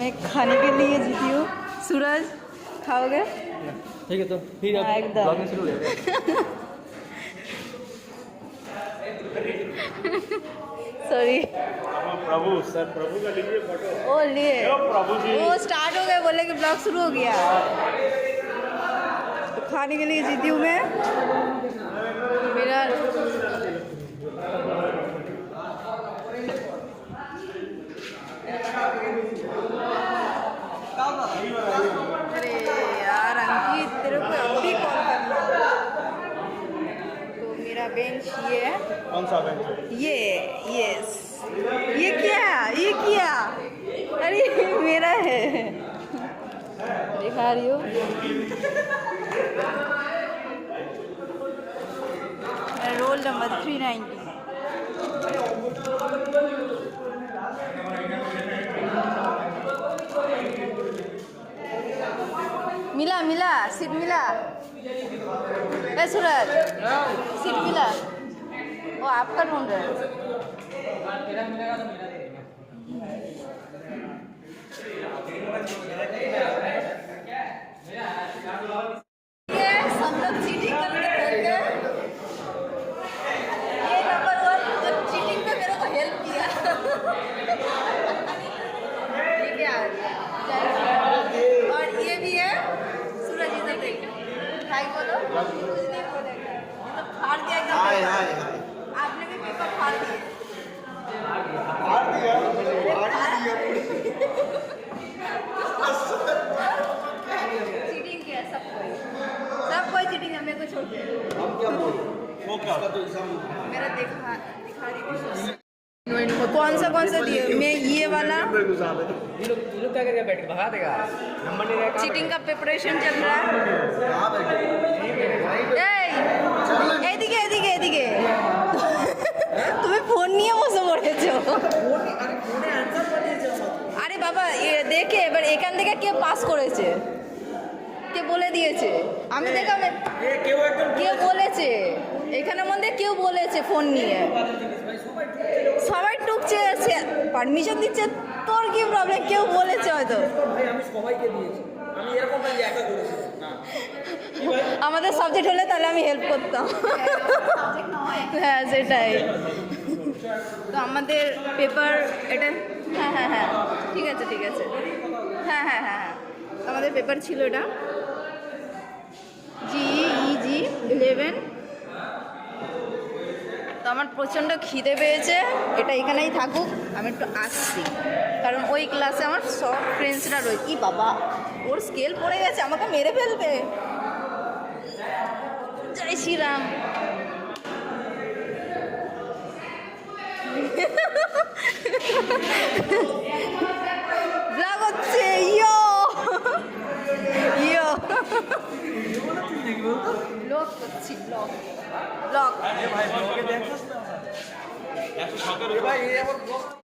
मैं खाने के लिए जीती हूँ। सूरज खाओगे? ठीक है तो फिर आप एकदम ब्लॉगिंग शुरू ले। सॉरी प्रभु सर, प्रभु का लीजिए फोटो। ओ लिए प्रभु जी। वो स्टार्ट हो गए, बोले कि ब्लॉग शुरू हो गया। तो खाने के लिए जीती हूँ मैं। मेरा अरे यार अंकित, तेरे को अभी कॉल करना। तो मेरा बेंच ये है। कौन सा बेंच? ये यस, ये क्या अरे मेरा है, दिखा रही हो। Roll number 390। मिला सीट मिला। ए सूरज, सीट मिला। वो आपका ढूंढ रहे हैं। सब लोग चीटिंग करके बोल गए। ये नंबर 1 जो चीटिंग में मेरे को हेल्प किया। ये क्या आ गया? और ये भी है सूरज, इधर देखो। हाय बोलो। कुछ नहीं बोलेगा, मतलब फाड़ दिया एकदम। हाय। आपने भी पेपर फाड़ दिया। चीटिंग किया सब कोई चीटिंग है, मेरे को छोड़ दे। वो क्या? मेरा दिखा रही थी। कौन सा दिए? मैं ये वाला। ये लोग क्या करेगा? बैठ के भगा देगा। नंबर नहीं रहेगा। चीटिंग का प्रिपरेशन चल रहा है। এদিকে তুমি ফোন নিয়ে বসে পড়েছো। আরে বাবা দেখে এবার এখান থেকে কে পাস করেছে, কে বলে দিয়েছে? আমি দেখলাম কেউ বলেছে, এখানের মধ্যে কেউ বলেছে ফোন নিয়ে। সবাই টুকছে, পারমিশন দিচ্ছে, তোর কি প্রবলেম? কেউ বলেছে হয়তো। আমি সবাইকে দিয়েছি, আমি এরকম না যে একা করেছি না। আমাদের সাবজেক্ট হলে তাহলে আমি হেল্প করতাম। হ্যাঁ সেটাই তো। আমাদের পেপার এটা, হ্যাঁ ঠিক আছে হ্যাঁ আমাদের পেপার ছিল এটা GEG 11। তো আমার প্রচণ্ড খিদে পেয়েছে, এটা এখানেই থাকুক, আমি একটু আসছি, কারণ ওই ক্লাসে আমার সব ফ্রেন্ডসরা রয়েছে। কি বাবা, ওর স্কেল পড়ে গেছে, আমাকে মেরে ফেলবে। জয় শ্রীরাম। ব্লগ হচ্ছে, ইয়ো ব্লগ করছি, ব্লগ।